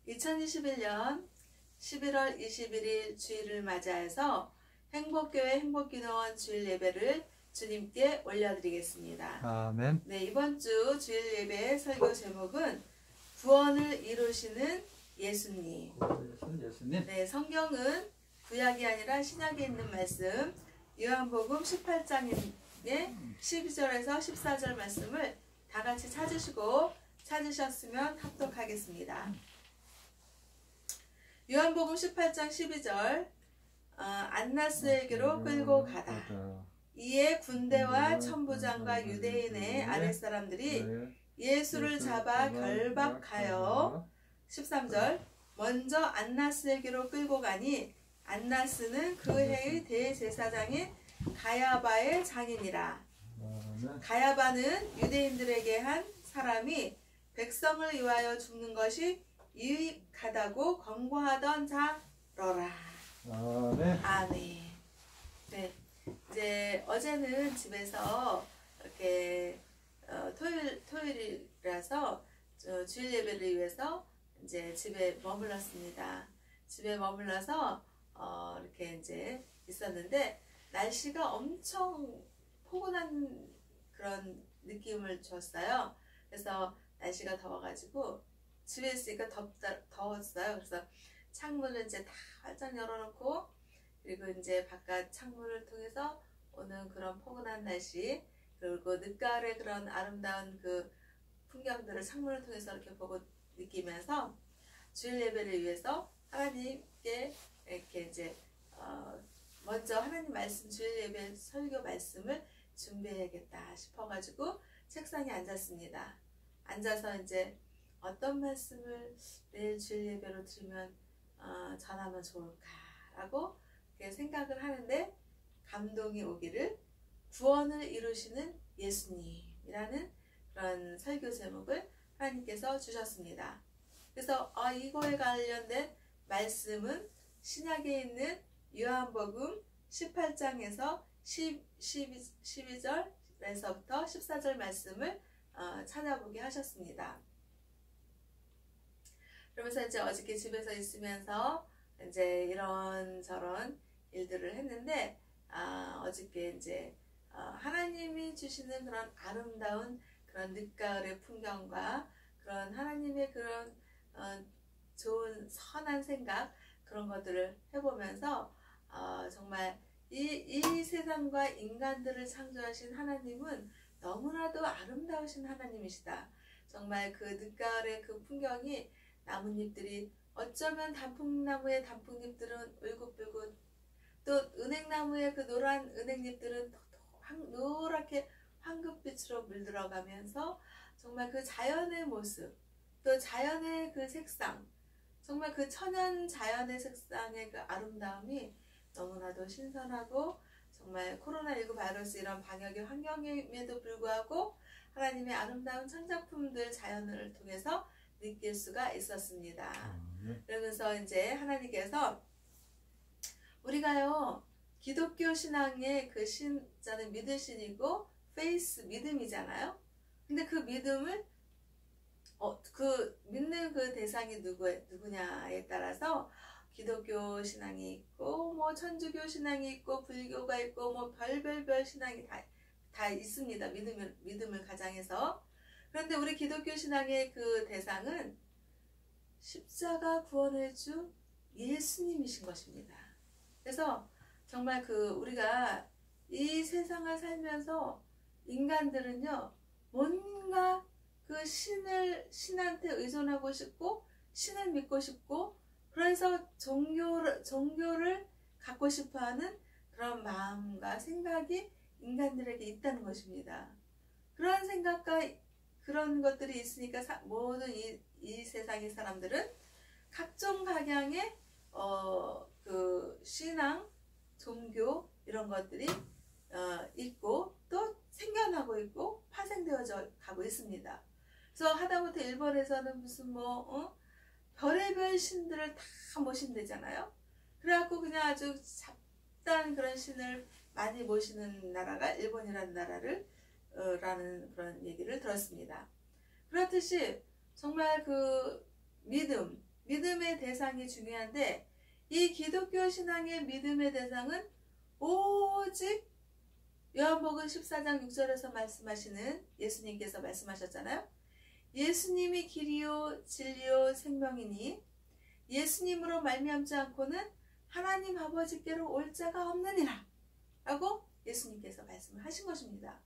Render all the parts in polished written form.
2021년 11월 21일 주일을 맞이해서 행복교회 행복기도원 주일 예배를 주님께 올려드리겠습니다. 아멘. 네, 이번 주 주일 예배의 설교 제목은 구원을 이루시는 예수님. 예수님. 네, 성경은 구약이 아니라 신약에 있는 말씀 요한복음 18장의 12절에서 14절 말씀을 다 같이 찾으셨으면 합독하겠습니다. 요한복음 18장 12절 안나스에게로 끌고 가다. 이에 군대와 천부장과 유대인의 아랫사람들이 예수를 잡아 결박하여 13절 먼저 안나스에게로 끌고 가니 안나스는 그 해의 대제사장인 가야바의 장인이라. 가야바는 유대인들에게 한 사람이 백성을 위하여 죽는 것이 유익하다고 권고하던 자러라. 아멘. 네, 이제 어제는 집에서 이렇게 토요일이라서 주일 예배를 위해서 이제 집에 머물렀습니다. 집에 머물러서 이렇게 이제 있었는데 날씨가 엄청 포근한 그런 느낌을 줬어요. 그래서 날씨가 더워가지고 집에 있으니까 더웠어요. 그래서 창문을 이제 다 활짝 열어놓고, 그리고 이제 바깥 창문을 통해서 오는 그런 포근한 날씨, 그리고 늦가을의 그런 아름다운 그 풍경들을 창문을 통해서 이렇게 보고 느끼면서 주일 예배를 위해서 하나님께 이렇게 이제 먼저 하나님 말씀, 주일 예배 설교 말씀을 준비해야겠다 싶어가지고 책상에 앉았습니다. 앉아서 이제 어떤 말씀을 내일 주일 예배로 들으면 전하면 좋을까라고 생각을 하는데 감동이 오기를 구원을 이루시는 예수님이라는 그런 설교 제목을 하나님께서 주셨습니다. 그래서 이거에 관련된 말씀은 신약에 있는 요한복음 18장에서 12절에서부터 14절 말씀을 찾아보게 하셨습니다. 그러면서 이제 어저께 집에서 있으면서 이제 이런저런 일들을 했는데 어저께 이제 하나님이 주시는 그런 아름다운 그런 늦가을의 풍경과 그런 하나님의 그런 좋은 선한 생각, 그런 것들을 해보면서 정말 이 세상과 인간들을 창조하신 하나님은 너무나도 아름다우신 하나님이시다. 정말 그 늦가을의 그 풍경이, 나뭇잎들이 어쩌면 단풍나무의 단풍잎들은 울긋불긋, 또 은행나무의 그 노란 은행잎들은 노랗게 황금빛으로 물들어가면서 정말 그 자연의 모습, 또 자연의 그 색상, 정말 그 천연 자연의 색상의 그 아름다움이 너무나도 신선하고, 정말 코로나19 바이러스 이런 방역의 환경임에도 불구하고 하나님의 아름다운 창작품들, 자연을 통해서 느낄 수가 있었습니다. 그러면서 이제 하나님께서 우리가요, 기독교 신앙의 그 신자는 믿으신이고 페이스 믿음이잖아요. 근데 그 믿음을 그 믿는 그 대상이 누구냐에 따라서 기독교 신앙이 있고, 뭐 천주교 신앙이 있고, 불교가 있고, 뭐 별별 신앙이 다 있습니다. 믿음을 가장해서. 그런데 우리 기독교 신앙의 그 대상은 십자가 구원의 주 예수님이신 것입니다. 그래서 정말 우리가 이 세상을 살면서 인간들은요, 뭔가 그 신한테 의존하고 싶고, 신을 믿고 싶고, 그래서 종교를 갖고 싶어 하는 그런 마음과 생각이 인간들에게 있다는 것입니다. 그런 생각과 그런 것들이 있으니까 모든 이 세상의 사람들은 각종 각양의 그 신앙, 종교 이런 것들이 있고, 또 생겨나고 있고 파생되어져 가고 있습니다. 그래서 하다못해 일본에서는 무슨 별의별 신들을 다 모신대잖아요. 그래갖고 그냥 아주 잡다한 그런 신을 많이 모시는 나라가 일본이라는 나라를 라는 그런 얘기를 들었습니다. 그렇듯이 정말 그 믿음, 믿음의 대상이 중요한데 이 기독교 신앙의 믿음의 대상은 오직 요한복음 14장 6절에서 말씀하시는 예수님께서 말씀하셨잖아요. 예수님이 길이요 진리요 생명이니 예수님으로 말미암지 않고는 하나님 아버지께로 올 자가 없느니라 라고 예수님께서 말씀을 하신 것입니다.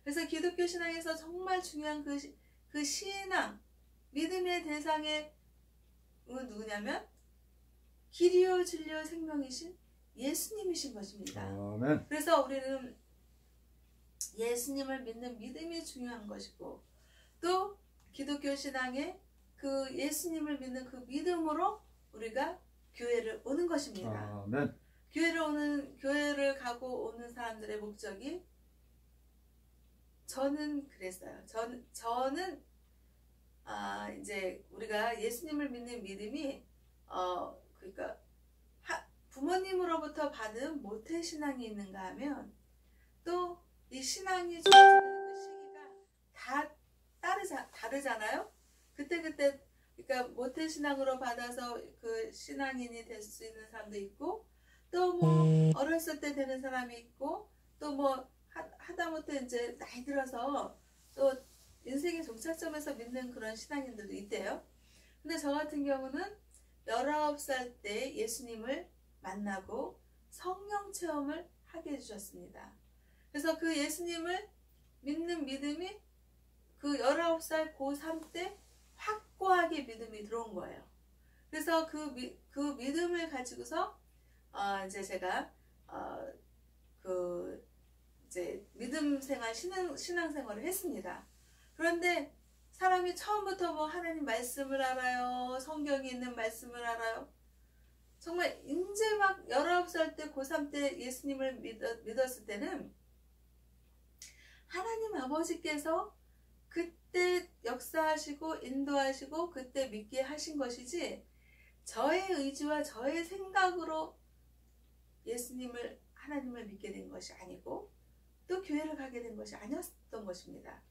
그래서 기독교 신앙에서 정말 중요한 그 신앙, 믿음의 대상의 누구냐면 길이요 진리요 생명이신 예수님이신 것입니다. 아멘. 그래서 우리는 예수님을 믿는 믿음이 중요한 것이고 또 기독교 신앙의 그 예수님을 믿는 그 믿음으로 우리가 교회를 오는 것입니다. 아멘. 교회를 가고 오는 사람들의 목적이 저는 그랬어요. 저는 이제 우리가 예수님을 믿는 믿음이 그러니까 부모님으로부터 받은 모태 신앙이 있는가 하면 또 이 신앙이 좋아지는 그 시기가 다 다르잖아요. 그때 그러니까 모태 신앙으로 받아서 그 신앙인이 될 수 있는 사람도 있고 또 뭐 어렸을 때 되는 사람이 있고 또 뭐 하다못해 이제 나이 들어서 또 인생의 종착점에서 믿는 그런 신앙인들도 있대요. 근데 저 같은 경우는 19살 때 예수님을 만나고 성령 체험을 하게 해주셨습니다. 그래서 그 예수님을 믿는 믿음이 그 19살 고3 때 확고하게 믿음이 들어온 거예요. 그래서 그 믿음을 가지고서 이제 제가 이제 믿음 생활 신앙 생활을 했습니다. 그런데 사람이 처음부터 뭐 하나님 말씀을 알아요, 성경에 있는 말씀을 알아요. 정말 이제 막 19살 때 고3 때 예수님을 믿었을 때는 하나님 아버지께서 그때 역사하시고 인도하시고 그때 믿게 하신 것이지 저의 의지와 저의 생각으로 하나님을 믿게 된 것이 아니고 또 교회를 가게 된 것이 아니었던 것입니다.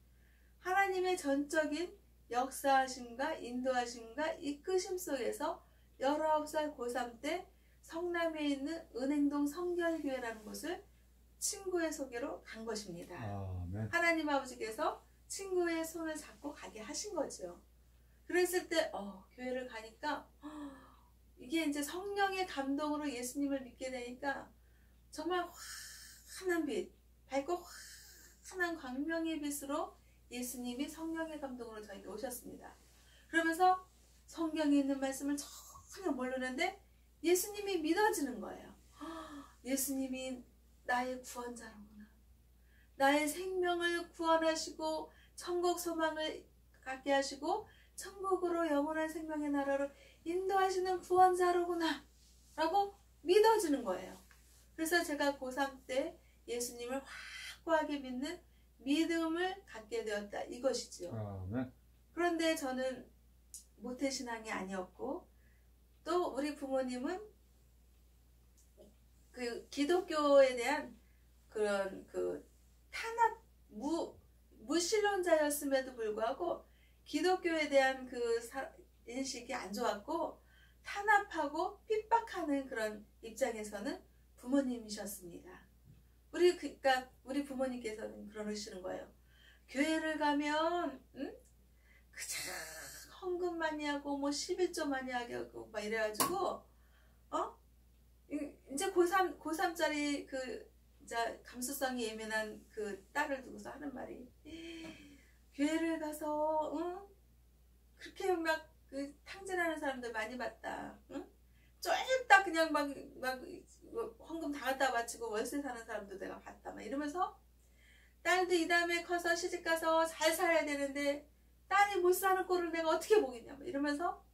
하나님의 전적인 역사하심과 인도하심과 이끄심 속에서 19살 고3 때 성남에 있는 은행동 성결교회라는 곳을 친구의 소개로 간 것입니다. 아멘. 하나님 아버지께서 친구의 손을 잡고 가게 하신 거죠. 그랬을 때 교회를 가니까 이게 이제 성령의 감동으로 예수님을 믿게 되니까 정말 환한 빛, 밝고 환한 광명의 빛으로 예수님이 성령의 감동으로 저에게 오셨습니다. 그러면서 성경에 있는 말씀을 전혀 모르는데 예수님이 믿어지는 거예요. 예수님이 나의 구원자로구나. 나의 생명을 구원하시고 천국 소망을 갖게 하시고 천국으로 영원한 생명의 나라로 인도하시는 구원자로구나 라고 믿어지는 거예요. 그래서 제가 고3 때 예수님을 확고하게 믿는 믿음을 갖게 되었다 이것이지요. 아멘. 그런데 저는 모태신앙이 아니었고 또 우리 부모님은 그 기독교에 대한 그런 그 탄압 무신론자였음에도 불구하고 기독교에 대한 그 인식이 안 좋았고 탄압하고 핍박하는 그런 입장에서는 부모님이셨습니다. 그러니까 우리 부모님께서는 그러시는 거예요. 교회를 가면 그저 헌금 많이 하고 뭐 11조 많이 하고 막 이래가지고 이제 고3짜리 그 이제 감수성이 예민한 그 딸을 두고서 하는 말이 교회를 가서 그렇게 막 그 탕진하는 사람들 많이 봤다. 쫄딱 그냥 막 헌금 다 갖다 바치고 월세 사는 사람도 내가 봤다. 막 이러면서 딸도 이 다음에 커서 시집가서 잘 살아야 되는데 딸이 못 사는 꼴을 내가 어떻게 보겠냐. 막 이러면서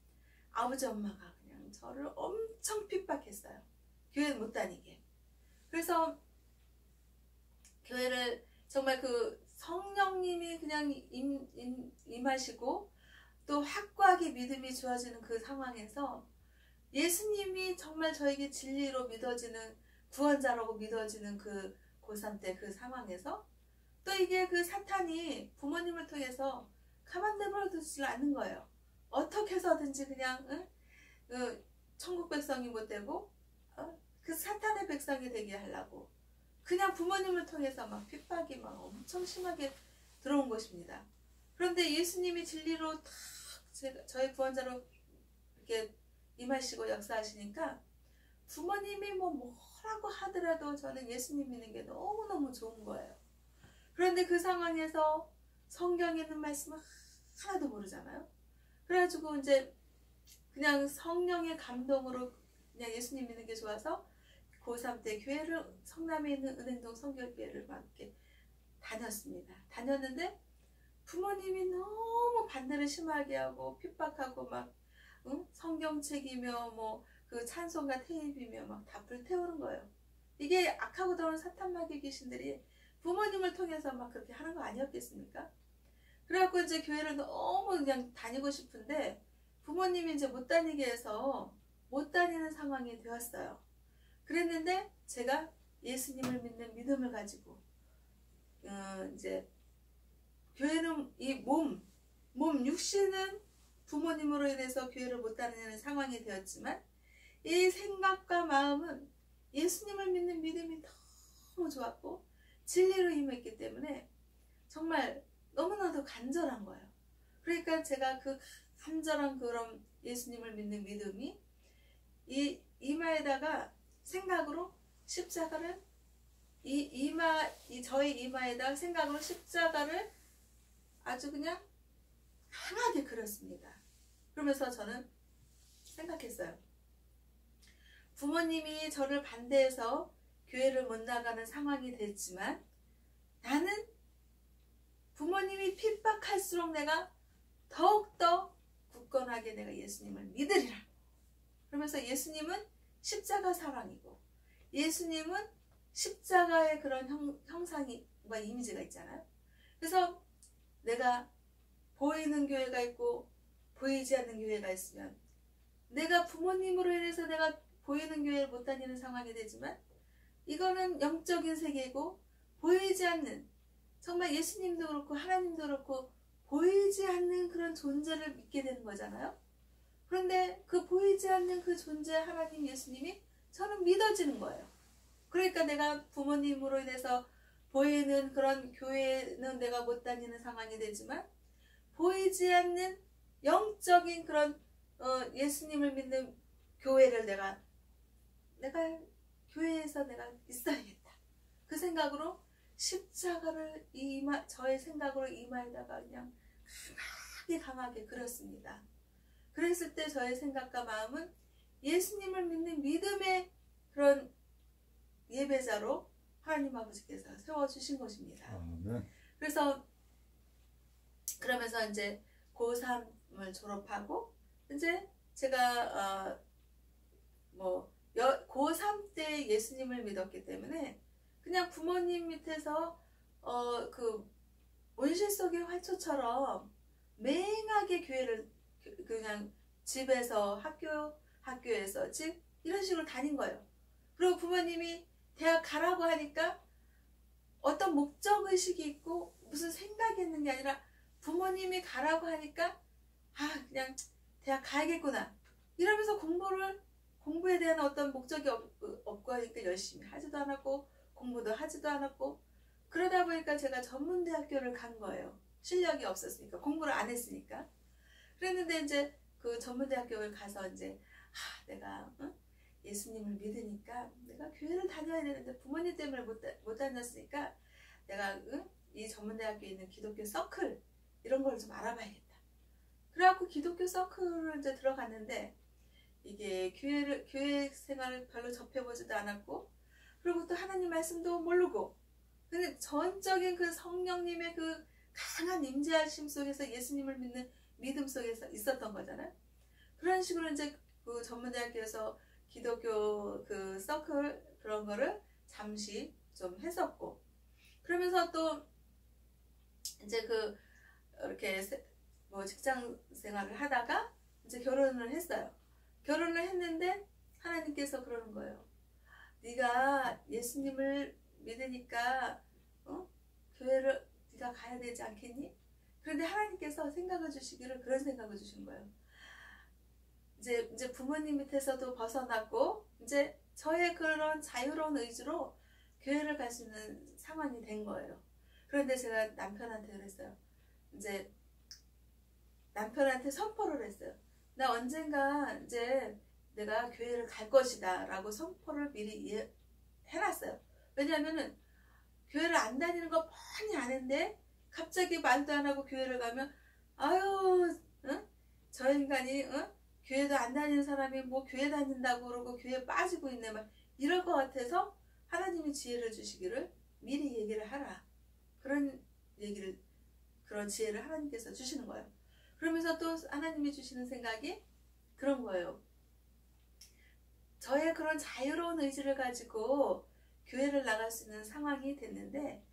아버지 엄마가 그냥 저를 엄청 핍박했어요. 교회 못 다니게. 그래서 교회를 정말 그 성령님이 그냥 임하시고 또 확고하게 믿음이 좋아지는 그 상황에서 예수님이 정말 저에게 진리로 믿어지는 구원자라고 믿어지는 그 고3 때 그 상황에서 또 이게 그 사탄이 부모님을 통해서 가만 내버려 두지 않는 거예요. 어떻게 해서든지 그냥 천국 백성이 못 되고 그 사탄의 백성이 되게 하려고 그냥 부모님을 통해서 막 핍박이 막 엄청 심하게 들어온 것입니다. 그런데 예수님이 진리로 탁 저희 구원자로 이렇게 임하시고 역사하시니까 부모님이 뭐라고 하더라도 저는 예수님 믿는 게 너무너무 좋은 거예요. 그런데 그 상황에서 성경에 있는 말씀을 하나도 모르잖아요. 그래가지고 이제 그냥 성령의 감동으로 그냥 예수님 믿는 게 좋아서 고3 때 교회를 성남에 있는 은행동 성결교회를 막 이렇게 다녔습니다. 다녔는데 부모님이 너무 반대를 심하게 하고 핍박하고 막 성경책이며 뭐 그 찬송가 테이프이며 막 다 불태우는 거예요. 이게 악하고 더러운 사탄 마귀 귀신들이 부모님을 통해서 막 그렇게 하는 거 아니었겠습니까? 그래갖고 이제 교회를 너무 그냥 다니고 싶은데 부모님이 이제 못 다니게 해서 못 다니는 상황이 되었어요. 그랬는데 제가 예수님을 믿는 믿음을 가지고 이제 교회는 이 몸 육신은 부모님으로 인해서 교회를 못 다니는 상황이 되었지만 이 생각과 마음은 예수님을 믿는 믿음이 너무 좋았고 진리로 임했기 때문에 정말 너무나도 간절한 거예요. 그러니까 제가 그 간절한 그런 예수님을 믿는 믿음이 이 이마에다가 생각으로 십자가를 저희 이마에다 생각으로 십자가를 아주 그냥 강하게 그렸습니다. 그러면서 저는 생각했어요. 부모님이 저를 반대해서 교회를 못 나가는 상황이 됐지만 나는 부모님이 핍박할수록 내가 더욱더 굳건하게 내가 예수님을 믿으리라. 그러면서 예수님은 십자가 사랑이고 예수님은 십자가의 그런 형상이 이미지가 있잖아요. 그래서 내가 보이는 교회가 있고 보이지 않는 교회가 있으면 내가 부모님으로 인해서 내가 보이는 교회를 못 다니는 상황이 되지만 이거는 영적인 세계고 보이지 않는 정말 예수님도 그렇고 하나님도 그렇고 보이지 않는 그런 존재를 믿게 되는 거잖아요. 그런데 그 보이지 않는 그 존재 하나님 예수님이 저는 믿어지는 거예요. 그러니까 내가 부모님으로 인해서 보이는 그런 교회는 내가 못 다니는 상황이 되지만 보이지 않는 영적인 그런 예수님을 믿는 교회를 내가 교회에서 내가 있어야겠다. 그 생각으로 십자가를 저의 생각으로 이마에다가 그냥 강하게 그렸습니다. 그랬을 때 저의 생각과 마음은 예수님을 믿는 믿음의 그런 예배자로 하나님 아버지께서 세워주신 것입니다. 아멘. 그래서 그러면서 이제 고3을 졸업하고 이제 제가 고3 때 예수님을 믿었기 때문에 그냥 부모님 밑에서 그 온실 속의 화초처럼 맹하게 교회를 그냥 집에서 학교에서 집 이런 식으로 다닌 거예요. 그리고 부모님이 대학 가라고 하니까 어떤 목적의식이 있고 무슨 생각이 있는 게 아니라 부모님이 가라고 하니까 그냥 대학 가야겠구나 이러면서 공부에 대한 어떤 목적이 없고 하니까 열심히 하지도 않았고 공부도 하지도 않았고 그러다 보니까 제가 전문대학교를 간 거예요. 실력이 없었으니까 공부를 안 했으니까. 그랬는데 이제 그 전문대학교를 가서 이제 내가 예수님을 믿으니까 내가 교회를 다녀야 되는데 부모님 때문에 못 다녔으니까 내가 이 전문대학교에 있는 기독교 서클 이런 걸 좀 알아봐야겠다. 그래갖고 기독교 서클을 이제 들어갔는데 이게 교회 생활을 별로 접해보지도 않았고 그리고 또 하나님 말씀도 모르고 근데 전적인 그 성령님의 그 강한 임재하심 속에서 예수님을 믿는 믿음 속에서 있었던 거잖아요. 그런 식으로 이제 그 전문대학교에서 기독교 그 서클 그런 거를 잠시 좀 했었고 그러면서 또 이제 그 이렇게 직장 생활을 하다가 이제 결혼을 했어요. 결혼을 했는데 하나님께서 그러는 거예요. 네가 예수님을 믿으니까 교회를 네가 가야 되지 않겠니? 그런데 하나님께서 생각을 주시기를 그런 생각을 주신 거예요. 이제 부모님 밑에서도 벗어났고 이제 저의 그런 자유로운 의지로 교회를 갈 수 있는 상황이 된 거예요. 그런데 제가 남편한테 그랬어요. 이제 남편한테 선포를 했어요. 나 언젠가 이제 내가 교회를 갈 것이다 라고 선포를 미리 해놨어요. 왜냐하면은 교회를 안 다니는 거 뻔히 아는데 갑자기 말도 안 하고 교회를 가면 아유 응? 저 인간이 응? 교회도 안 다니는 사람이 뭐 교회 다닌다고 그러고 교회에 빠지고 있네 막 이럴 것 같아서 하나님이 지혜를 주시기를 미리 얘기를 하라. 그런 지혜를 하나님께서 주시는 거예요. 그러면서 또 하나님이 주시는 생각이 그런 거예요. 저의 그런 자유로운 의지를 가지고 교회를 나갈 수 있는 상황이 됐는데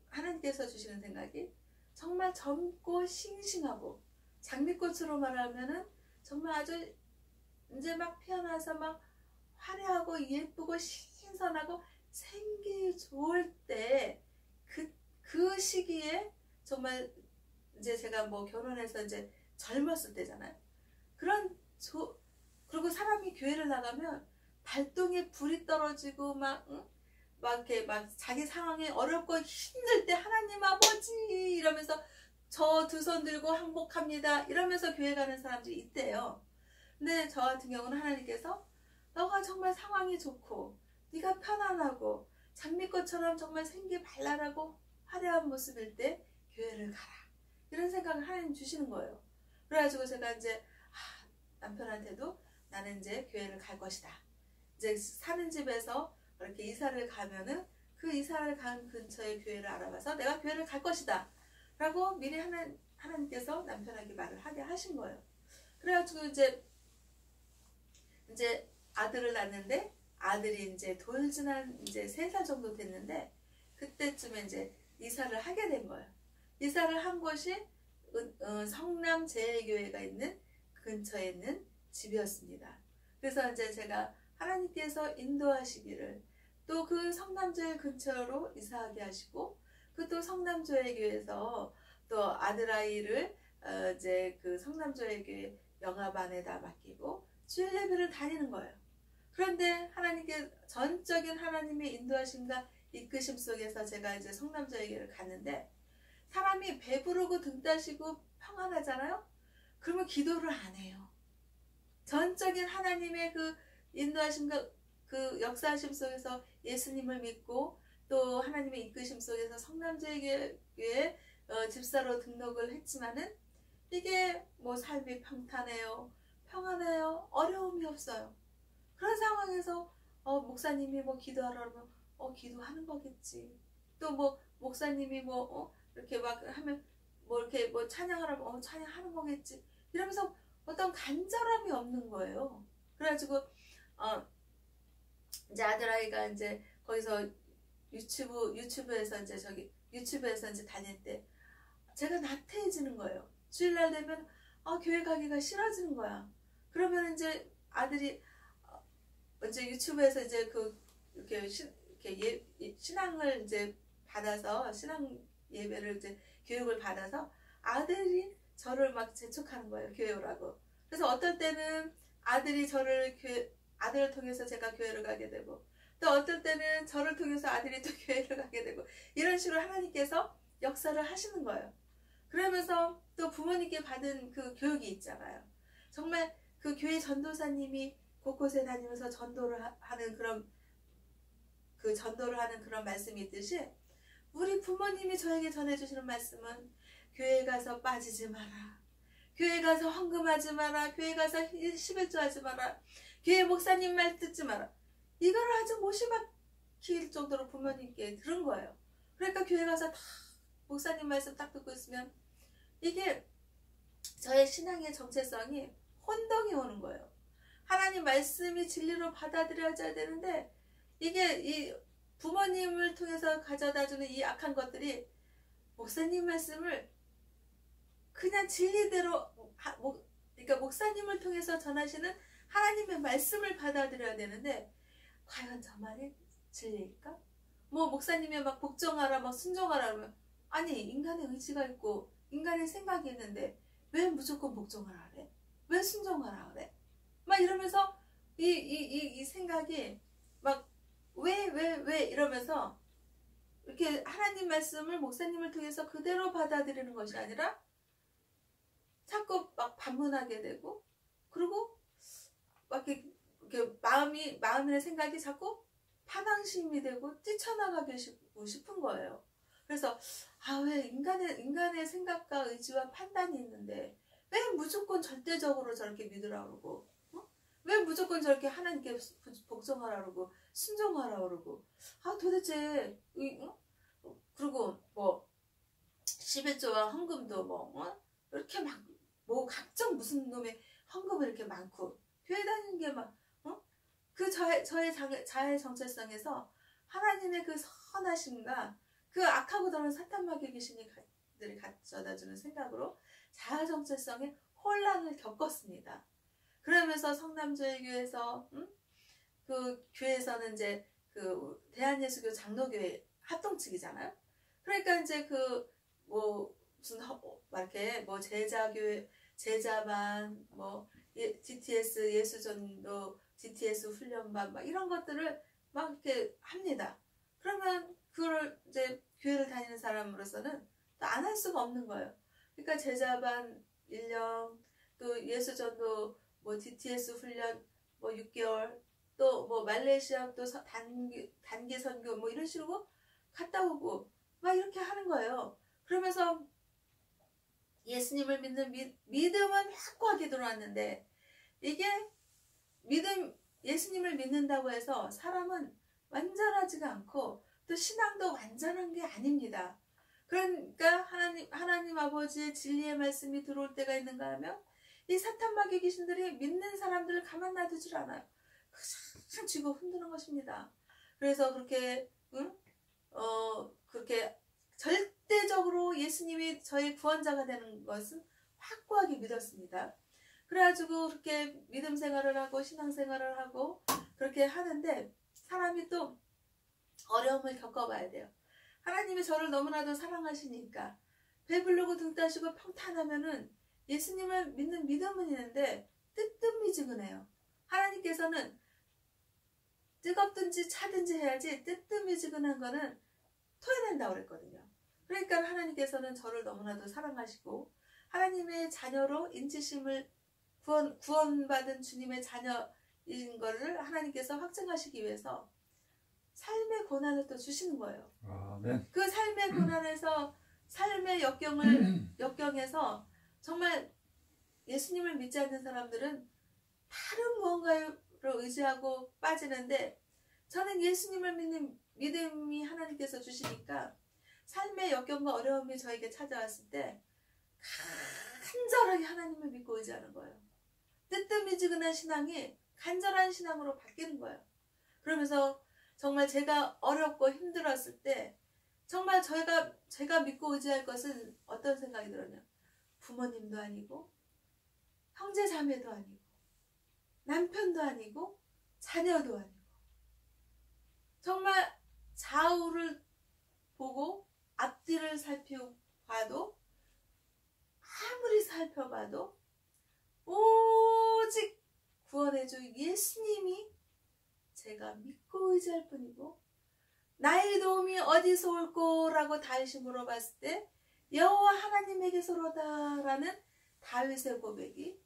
하나님께서 주시는 생각이 정말 젊고 싱싱하고 장미꽃으로 말하면은 정말 아주 이제 막 피어나서 막 화려하고 예쁘고 신선하고 생기 좋을 때 그 시기에 정말 이제 제가 뭐 결혼해서 이제 젊었을 때잖아요. 그리고 사람이 교회를 나가면 발동에 불이 떨어지고 막 이렇게 막 자기 상황이 어렵고 힘들 때 하나님 아버지 이러면서 저 두 손 들고 항복합니다 이러면서 교회 가는 사람들이 있대요. 근데 저 같은 경우는 하나님께서 너가 정말 상황이 좋고 네가 편안하고 장미꽃처럼 정말 생기 발랄하고 화려한 모습일 때 교회를 가라 이런 생각을 하나님 주시는 거예요. 그래가지고 제가 이제 남편한테도 나는 이제 교회를 갈 것이다. 이제 사는 집에서 이렇게 이사를 가면은 그 이사를 간 근처에 교회를 알아봐서 내가 교회를 갈 것이다 라고 미리 하나님께서 남편에게 말을 하게 하신 거예요. 그래가지고 이제 아들을 낳는데 아들이 이제 돌진한 이제 3살 정도 됐는데 그때쯤에 이제 이사를 하게 된 거예요. 이사를 한 곳이 성남제일교회가 있는 근처에 있는 집이었습니다. 그래서 이제 제가 하나님께서 인도하시기를 또 그 성남제일 근처로 이사하게 하시고 그 또 성남조회교회에서 또 아들아이를 이제 그 성남조회교회 영화반에다 맡기고 주일 예배를 다니는 거예요. 그런데 하나님께 전적인 하나님의 인도하심과 이끄심 속에서 제가 이제 성남조회교회를 갔는데 사람이 배부르고 등 따시고 평안하잖아요. 그러면 기도를 안 해요. 전적인 하나님의 그 인도하심과 그 역사하심 속에서 예수님을 믿고 또 하나님의 이끄심 속에서 성남제일교회 집사로 등록을 했지만은 이게 뭐 삶이 평탄해요, 평안해요, 어려움이 없어요. 그런 상황에서 목사님이 뭐 기도하라 그러면 기도하는 거겠지. 또 뭐 목사님이 뭐 이렇게 막 하면 뭐 이렇게 뭐 찬양하라면 찬양하는 거겠지. 이러면서 어떤 간절함이 없는 거예요. 그래가지고 이제 아들아이가 이제 거기서 유튜브에서 이제 다닐 때 제가 나태해지는 거예요. 주일날 되면 교회 가기가 싫어지는 거야. 그러면 이제 아들이 이제 유튜브에서 이제 이렇게 신앙을 이제 받아서 신앙 예배를 이제 교육을 받아서 아들이 저를 막 재촉하는 거예요. 교회 오라고. 그래서 어떨 때는 아들을 통해서 제가 교회를 가게 되고 또 어떨 때는 저를 통해서 아들이 또 교회를 가게 되고 이런 식으로 하나님께서 역사를 하시는 거예요. 그러면서 또 부모님께 받은 그 교육이 있잖아요. 정말 그 교회 전도사님이 곳곳에 다니면서 전도를 하는 그런 말씀이 있듯이 우리 부모님이 저에게 전해주시는 말씀은 교회 가서 빠지지 마라. 교회 가서 헌금하지 마라. 교회 가서 11조 하지 마라. 교회 목사님 말 듣지 마라. 이거를 아주 못이 박힐 정도로 부모님께 들은 거예요. 그러니까 교회 가서 다 목사님 말씀 딱 듣고 있으면 이게 저의 신앙의 정체성이 혼동이 오는 거예요. 하나님 말씀이 진리로 받아들여져야 되는데 이게 이 부모님을 통해서 가져다주는 이 악한 것들이 목사님 말씀을 그냥 진리대로 그러니까 목사님을 통해서 전하시는 하나님의 말씀을 받아들여야 되는데 과연 저 말이 진리일까? 뭐 목사님이 막 복종하라 막 순종하라 그러면 아니 인간의 의지가 있고 인간의 생각이 있는데 왜 무조건 복종하라 그래? 왜 순종하라 그래? 막 이러면서 이 생각이 막 왜 이러면서 이렇게 하나님 말씀을 목사님을 통해서 그대로 받아들이는 것이 아니라 자꾸 막 반문하게 되고, 그리고 막 이렇게 마음의 생각이 자꾸 파방심이 되고 뛰쳐나가고 싶은 거예요. 그래서 왜 인간의 생각과 의지와 판단이 있는데 왜 무조건 절대적으로 저렇게 믿으라 그러고, 왜 무조건 저렇게 하나님께 복종하라 그러고 순종하라 그러고, 도대체 그리고 뭐 11조와 헌금도 이렇게 막 각종 무슨 놈의 헌금을 이렇게 많고 교회 다니는 게 막 그 저의 자아의 정체성에서 하나님의 그 선하심과 그 악하고 더러운 사탄 마귀 귀신들이 가져다주는 생각으로 자아 정체성의 혼란을 겪었습니다. 그러면서 성남조회교에서 그 교회에서는 이제 그 대한예수교 장로교회 합동 측이잖아요. 그러니까 이제 무슨 이렇게 제자교회 제자반 GTS 예수전도 GTS 훈련반 막 이런 것들을 막 이렇게 합니다. 그러면 그걸 이제 교회를 다니는 사람으로서는 또 안 할 수가 없는 거예요. 그러니까 제자반 1년, 또 예수전도 GTS 훈련 6개월, 또 말레이시아 또 단기 선교 이런 식으로 갔다 오고 막 이렇게 하는 거예요. 그러면서 예수님을 믿는 믿음은 확고하게 들어왔는데, 이게 예수님을 믿는다고 해서 사람은 완전하지가 않고 또 신앙도 완전한 게 아닙니다. 그러니까 하나님 아버지의 진리의 말씀이 들어올 때가 있는가 하면 이 사탄 마귀 귀신들이 믿는 사람들을 가만 놔두질 않아요. 항상 쥐고 흔드는 것입니다. 그래서 그렇게 그렇게 절대적으로 예수님이 저희 구원자가 되는 것은 확고하게 믿었습니다. 그래가지고 그렇게 믿음 생활을 하고 신앙 생활을 하고 그렇게 하는데, 사람이 또 어려움을 겪어봐야 돼요. 하나님이 저를 너무나도 사랑하시니까 배부르고 등 따시고 평탄하면은 예수님을 믿는 믿음은 있는데 뜨뜻미지근해요. 하나님께서는 뜨겁든지 차든지 해야지 뜨뜻미지근한 거는 토해낸다고 그랬거든요. 그러니까 하나님께서는 저를 너무나도 사랑하시고 하나님의 자녀로 인치심을 구원받은 주님의 자녀인 것을 하나님께서 확증하시기 위해서 삶의 고난을 또 주시는 거예요. 아멘. 그 삶의 고난에서 삶의 역경에서 정말 예수님을 믿지 않는 사람들은 다른 무언가를 의지하고 빠지는데, 저는 예수님을 믿는 믿음이 하나님께서 주시니까 삶의 역경과 어려움이 저에게 찾아왔을 때 간절하게 하나님을 믿고 의지하는 거예요. 뜨뜻미지근한 신앙이 간절한 신앙으로 바뀌는 거예요. 그러면서 정말 제가 어렵고 힘들었을 때 정말 제가 믿고 의지할 것은 어떤 생각이 들었냐, 부모님도 아니고 형제 자매도 아니고 남편도 아니고 자녀도 아니고, 정말 좌우를 보고 앞뒤를 살펴봐도 아무리 살펴봐도 오직 구원해줄 예수님이 제가 믿고 의지할 뿐이고, 나의 도움이 어디서 올꼬라고 다윗이 물어봤을 때 여호와 하나님에게서로다 라는 다윗의 고백이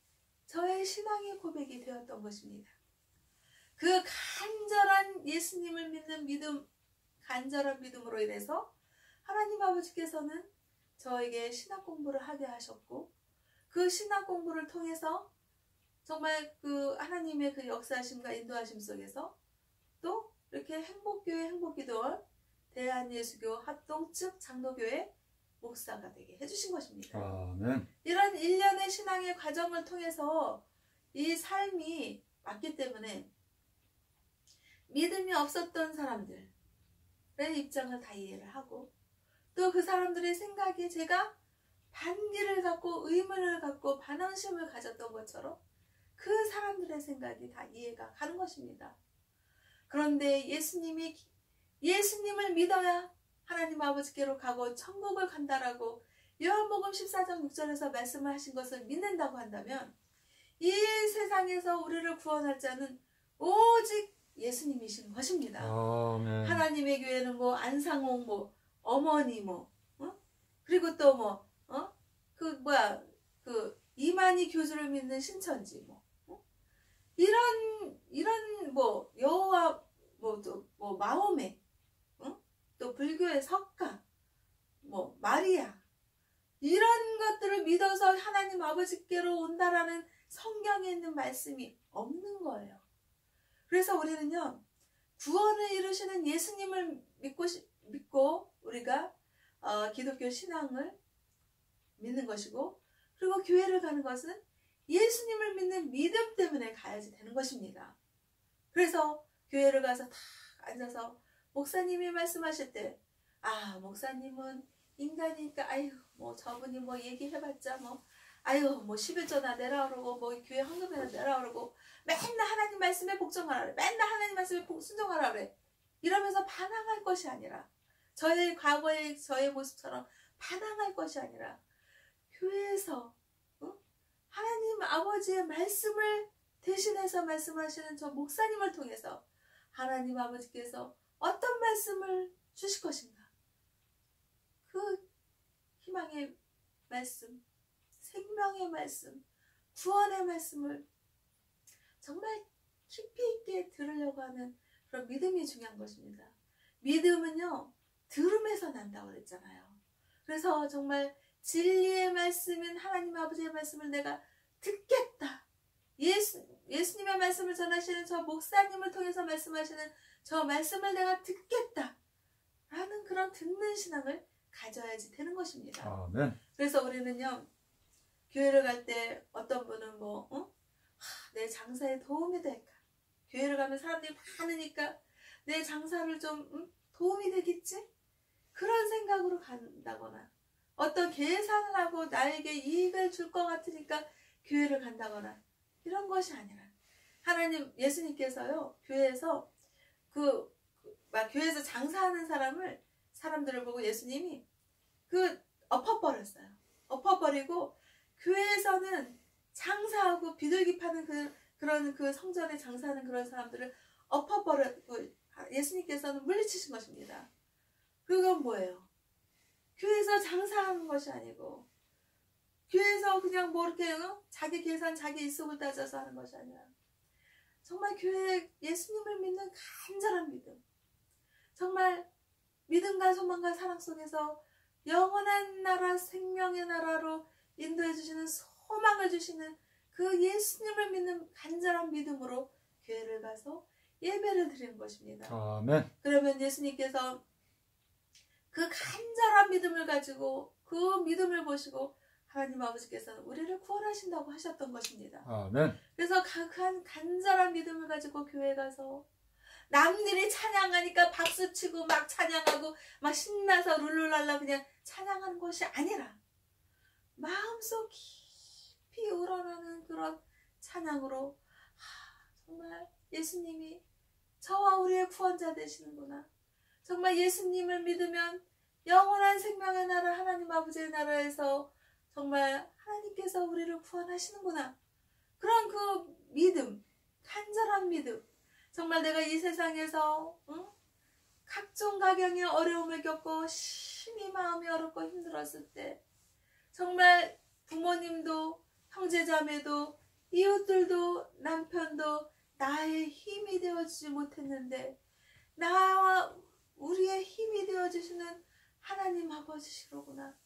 저의 신앙의 고백이 되었던 것입니다. 그 간절한 예수님을 믿는 믿음, 간절한 믿음으로 인해서 하나님 아버지께서는 저에게 신학 공부를 하게 하셨고, 그 신학 공부를 통해서 정말 그 하나님의 그 역사하심과 인도하심 속에서 또 이렇게 행복교회 행복기도원 대한예수교 합동측 장로교회 목사가 되게 해주신 것입니다. 아멘. 이런 일련의 신앙의 과정을 통해서 이 삶이 왔기 때문에 믿음이 없었던 사람들의 입장을 다 이해를 하고, 또 그 사람들의 생각이 제가 반기를 갖고 의문을 갖고 반항심을 가졌던 것처럼 그 사람들의 생각이 다 이해가 가는 것입니다. 그런데 예수님을 믿어야 하나님 아버지께로 가고 천국을 간다라고 요한복음 14장 6절에서 말씀을 하신 것을 믿는다고 한다면, 이 세상에서 우리를 구원할 자는 오직 예수님이신 것입니다. 아멘. 하나님의 교회는 뭐 안상홍 뭐 어머니 뭐 그리고 또 뭐 그 이만희 교주를 믿는 신천지 뭐 이런 뭐 여호와 뭐 마호메 또 불교의 석가 뭐 마리아 이런 것들을 믿어서 하나님 아버지께로 온다라는 성경에 있는 말씀이 없는 거예요. 그래서 우리는요 구원을 이루시는 예수님을 믿고 우리가 기독교 신앙을 믿는 것이고, 그리고 교회를 가는 것은 예수님을 믿는 믿음 때문에 가야지 되는 것입니다. 그래서 교회를 가서 다 앉아서 목사님이 말씀하실 때, 목사님은 인간이니까 아유 뭐 저분이 뭐 얘기해봤자 뭐 아유 뭐 11조나 내라 그러고 뭐 교회 헌금이나 내라 그러고 맨날 하나님 말씀에 복종하라 그래, 맨날 하나님 말씀에 순종하라 그래, 이러면서 반항할 것이 아니라, 저의 과거의 저의 모습처럼 반항할 것이 아니라 교회에서 하나님 아버지의 말씀을 대신해서 말씀하시는 저 목사님을 통해서 하나님 아버지께서 어떤 말씀을 주실 것인가, 그 희망의 말씀, 생명의 말씀, 구원의 말씀을 정말 깊이 있게 들으려고 하는 그런 믿음이 중요한 것입니다. 믿음은요 들음에서 난다고 그랬잖아요. 그래서 정말 진리의 말씀인 하나님 아버지의 말씀을 내가 듣겠다, 예수님의 말씀을 전하시는 저 목사님을 통해서 말씀하시는 저 말씀을 내가 듣겠다 라는 그런 듣는 신앙을 가져야지 되는 것입니다. 아멘. 그래서 우리는요 교회를 갈 때 어떤 분은 내 장사에 도움이 될까, 교회를 가면 사람들이 많으니까 내 장사를 좀 도움이 되겠지, 그런 생각으로 간다거나, 어떤 계산을 하고 나에게 이익을 줄 것 같으니까 교회를 간다거나, 이런 것이 아니라 하나님 예수님께서요 교회에서 교회에서 장사하는 사람들을 보고 예수님이 엎어버렸어요. 엎어버리고 교회에서는 장사하고 비둘기 파는 그런 성전에 장사하는 그런 사람들을 엎어버렸고 예수님께서는 물리치신 것입니다. 그건 뭐예요? 교회에서 장사하는 것이 아니고, 교회에서 그냥 뭐 이렇게 자기 계산 자기 일속을 따져서 하는 것이 아니라, 정말 교회에 예수님을 믿는 간절한 믿음, 정말 믿음과 소망과 사랑 속에서 영원한 나라, 생명의 나라로 인도해 주시는 소망을 주시는 그 예수님을 믿는 간절한 믿음으로 교회를 가서 예배를 드리는 것입니다. 아멘. 그러면 예수님께서 그 간절한 믿음을 가지고 그 믿음을 보시고 하나님 아버지께서는 우리를 구원하신다고 하셨던 것입니다. 아멘. 그래서 그 간절한 믿음을 가지고 교회 가서 남들이 찬양하니까 박수치고 막 찬양하고 막 신나서 룰루랄라 그냥 찬양하는 것이 아니라, 마음속 깊이 우러나는 그런 찬양으로 정말 예수님이 저와 우리의 구원자 되시는구나, 정말 예수님을 믿으면 영원한 생명의 나라 하나님 아버지의 나라에서 정말 하나님께서 우리를 구원하시는구나, 그런 그 믿음, 간절한 믿음, 정말 내가 이 세상에서 각종 가경의 어려움을 겪고 심히 마음이 어렵고 힘들었을 때, 정말 부모님도 형제자매도 이웃들도 남편도 나의 힘이 되어주지 못했는데 나와 우리의 힘이 되어주시는 하나님 아버지시로구나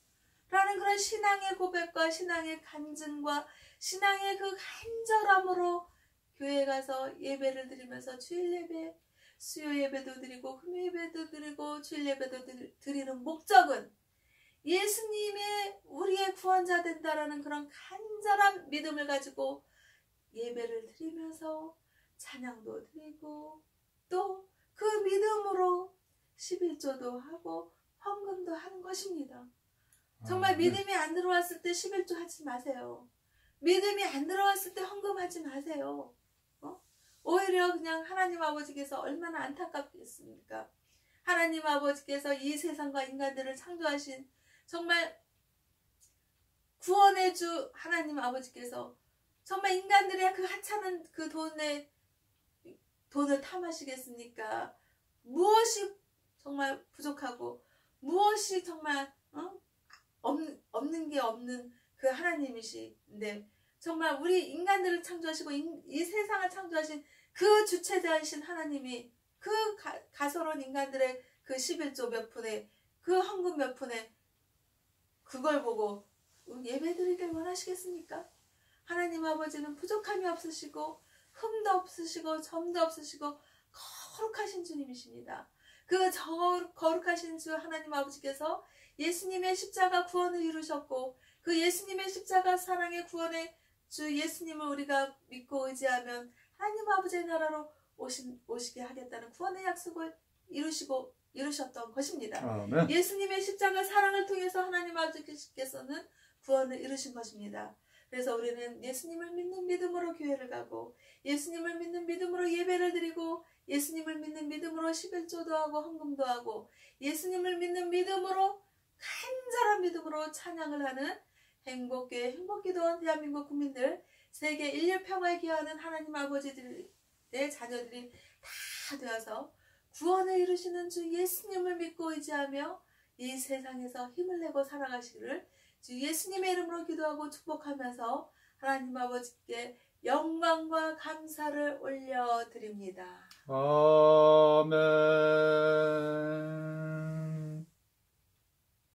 라는 그런 신앙의 고백과 신앙의 간증과 신앙의 그 간절함으로 교회에 가서 예배를 드리면서 주일 예배, 수요 예배도 드리고 금요 예배도 드리고 주일 예배도 드리는 목적은 예수님의 우리의 구원자 된다라는 그런 간절한 믿음을 가지고 예배를 드리면서 찬양도 드리고 또 그 믿음으로 11조도 하고 헌금도 하는 것입니다. 정말 믿음이 안 들어왔을 때 11조 하지 마세요. 믿음이 안 들어왔을 때 헌금하지 마세요. 오히려 그냥 하나님 아버지께서 얼마나 안타깝겠습니까? 하나님 아버지께서 이 세상과 인간들을 창조하신 정말 구원의 주 하나님 아버지께서 정말 인간들의 그 하찮은 그 돈을 탐하시겠습니까? 무엇이 정말 부족하고 무엇이 정말 없는 게 없는 그 하나님이신데, 정말 우리 인간들을 창조하시고 이 세상을 창조하신 그 주체자이신 하나님이 그 가소로운 인간들의 그 11조 몇 푼에 그 헌금 몇 푼에 그걸 보고 예배드리길 원하시겠습니까? 하나님 아버지는 부족함이 없으시고 흠도 없으시고 점도 없으시고 거룩하신 주님이십니다. 그 거룩하신 주 하나님 아버지께서 예수님의 십자가 구원을 이루셨고, 그 예수님의 십자가 사랑의 구원의 주 예수님을 우리가 믿고 의지하면 하나님 아버지의 나라로 오시게 하겠다는 구원의 약속을 이루셨던 것입니다. 아멘. 예수님의 십자가 사랑을 통해서 하나님 아버지께서는 구원을 이루신 것입니다. 그래서 우리는 예수님을 믿는 믿음으로 교회를 가고, 예수님을 믿는 믿음으로 예배를 드리고, 예수님을 믿는 믿음으로 11조도 하고 헌금도 하고, 예수님을 믿는 믿음으로 간절한 믿음으로 찬양을 하는 행복교회 행복기도원 대한민국 국민들, 세계 인류 평화에 기여하는 하나님 아버지들의 자녀들이 다 되어서 구원을 이루시는 주 예수님을 믿고 의지하며 이 세상에서 힘을 내고 살아가시기를 주 예수님의 이름으로 기도하고 축복하면서 하나님 아버지께 영광과 감사를 올려드립니다. 아멘.